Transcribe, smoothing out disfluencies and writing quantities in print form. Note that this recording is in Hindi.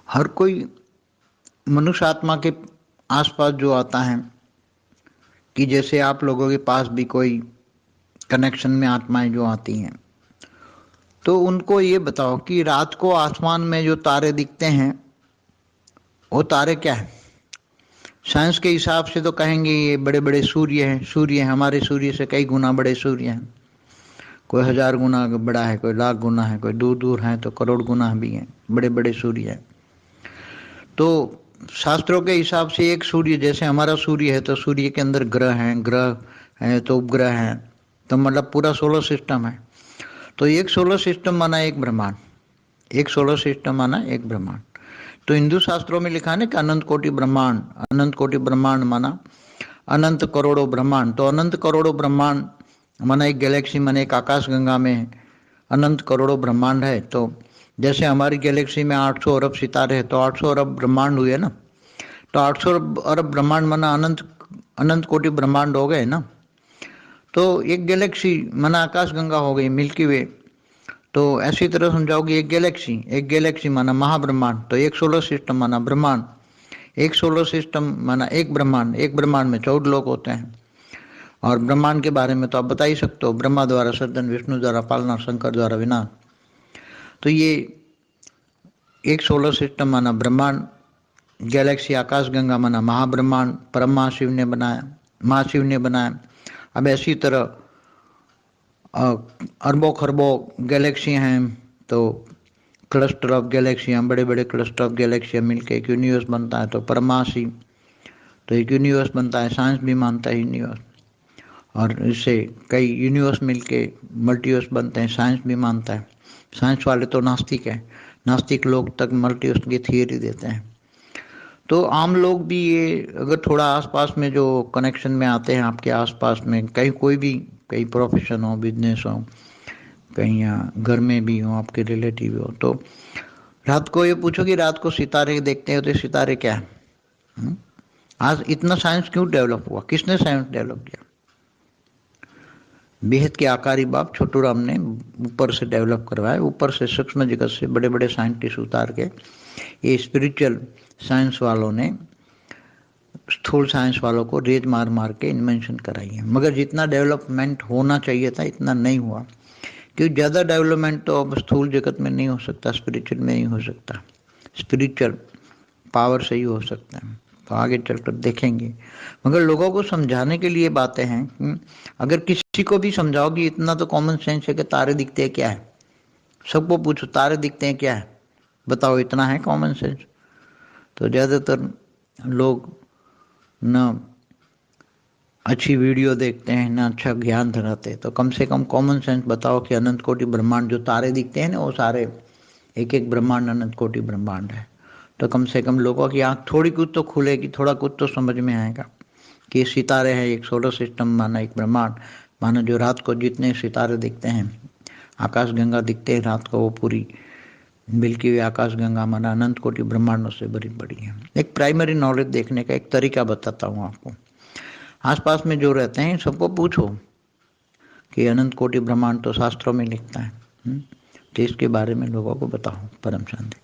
हर कोई मनुष्य आत्मा के आसपास जो आता है कि जैसे आप लोगों के पास भी कोई कनेक्शन में आत्माएं जो आती हैं, तो उनको ये बताओ कि रात को आसमान में जो तारे दिखते हैं वो तारे क्या है। साइंस के हिसाब से तो कहेंगे ये बड़े बड़े सूर्य हैं, सूर्य हमारे सूर्य से कई गुना बड़े सूर्य हैं, कोई 1000 गुना बड़ा है, कोई लाख गुना है, कोई दूर दूर है तो करोड़ गुना भी हैं, बड़े बड़े सूर्य हैं। तो शास्त्रों के हिसाब से एक सूर्य जैसे हमारा सूर्य है तो सूर्य के अंदर ग्रह हैं तो उपग्रह हैं, तो मतलब पूरा सोलर सिस्टम है। तो एक सोलर सिस्टम माना एक ब्रह्मांड, एक सोलर सिस्टम माना एक ब्रह्मांड। तो हिंदू शास्त्रों में लिखा है ना कि अनंत कोटि ब्रह्मांड, अनंत कोटि ब्रह्मांड माना अनंत करोड़ों ब्रह्मांड। तो अनंत करोड़ों ब्रह्मांड माना एक गैलेक्सी माना एक आकाश गंगा में अनंत करोड़ों ब्रह्मांड है। तो जैसे हमारी गैलेक्सी में 800 अरब सितारे हैं तो 800 अरब ब्रह्मांड हुए ना, तो 800 अरब ब्रह्मांड माना अनंत अनंत कोटि ब्रह्मांड हो गए ना। तो एक गैलेक्सी माना आकाश गंगा हो गई, मिल्की वे। तो ऐसी तरह समझाओगे एक गैलेक्सी माना महाब्रह्मांड, तो एक सोलर सिस्टम माना ब्रह्मांड, एक सोलर सिस्टम माना एक ब्रह्मांड, एक ब्रह्मांड में 14 लोग होते हैं। और ब्रह्मांड के बारे में तो आप बता ही सकते हो, ब्रह्मा द्वारा सर्जन, विष्णु द्वारा पालना, शंकर द्वारा विनाश। तो ये एक सोलर सिस्टम माना ब्रह्मांड, गैलेक्सी आकाश गंगा माना महाब्रह्मांड, परम महाशिव ने बनाया, महाशिव ने बनाया। अब ऐसी तरह अरबों खरबों गैलेक्सी हैं, तो क्लस्टर ऑफ गैलेक्सियाँ, बड़े बड़े क्लस्टर ऑफ गैलेक्सियाँ मिलकर एक यूनिवर्स बनता है, तो परमाशी, तो एक यूनिवर्स बनता है। साइंस भी मानता है यूनिवर्स, और इससे कई यूनिवर्स मिलके मल्टीवर्स बनते हैं, साइंस भी मानता है। साइंस वाले तो नास्तिक हैं, नास्तिक लोग तक मल्टीवर्स की थियरी देते हैं। तो आम लोग भी ये अगर थोड़ा आसपास में जो कनेक्शन में आते हैं, आपके आसपास में कहीं कोई भी, कहीं प्रोफेशन हो, बिजनेस हो, कहीं घर में भी हो, आपके रिलेटिव हो, तो रात को ये पूछो कि रात को सितारे देखते हो तो सितारे क्या है। आज इतना साइंस क्यों डेवलप हुआ, किसने साइंस डेवलप किया? बेहद के आकारी बाप छोटू राम ने ऊपर से डेवलप करवाया, ऊपर से सूक्ष्म जगत से बड़े बड़े साइंटिस्ट उतार के ये स्पिरिचुअल साइंस वालों ने स्थूल साइंस वालों को रेज मार मार के इन्वेंशन कराई है। मगर जितना डेवलपमेंट होना चाहिए था इतना नहीं हुआ, क्योंकि ज़्यादा डेवलपमेंट तो अब स्थूल जगत में नहीं हो सकता, स्पिरिचुअल में नहीं हो सकता, स्पिरिचुअल पावर से ही हो सकता है। तो आगे चलकर देखेंगे। मगर लोगों को समझाने के लिए बातें हैं। अगर किसी को भी समझाओगी, इतना तो कॉमन सेंस है कि तारे दिखते हैं क्या है, सबको पूछो तारे दिखते हैं क्या है, बताओ, इतना है कॉमन सेंस। तो ज़्यादातर लोग ना अच्छी वीडियो देखते हैं, ना अच्छा ज्ञान धराते। तो कम से कम कॉमन सेंस बताओ कि अनंत कोटि ब्रह्मांड, जो तारे दिखते हैं ना वो सारे एक एक ब्रह्मांड अनंत कोटि ब्रह्मांड है। तो कम से कम लोगों की आँख थोड़ी कुछ तो खुलेगी, थोड़ा कुछ तो समझ में आएगा कि सितारे हैं, एक सोलर सिस्टम माना एक ब्रह्मांड माना, जो रात को जितने सितारे दिखते हैं, आकाश गंगा दिखते हैं रात को, वो पूरी मिल्की हुई आकाश गंगा माना अनंत कोटि ब्रह्मांडों से बड़ी बड़ी है। एक प्राइमरी नॉलेज देखने का एक तरीका बताता हूँ आपको। आसपास में जो रहते हैं सबको पूछो कि अनंत कोटि ब्रह्मांड तो शास्त्रों में लिखता है, तो इसके बारे में लोगों को बताओ। परम शांति।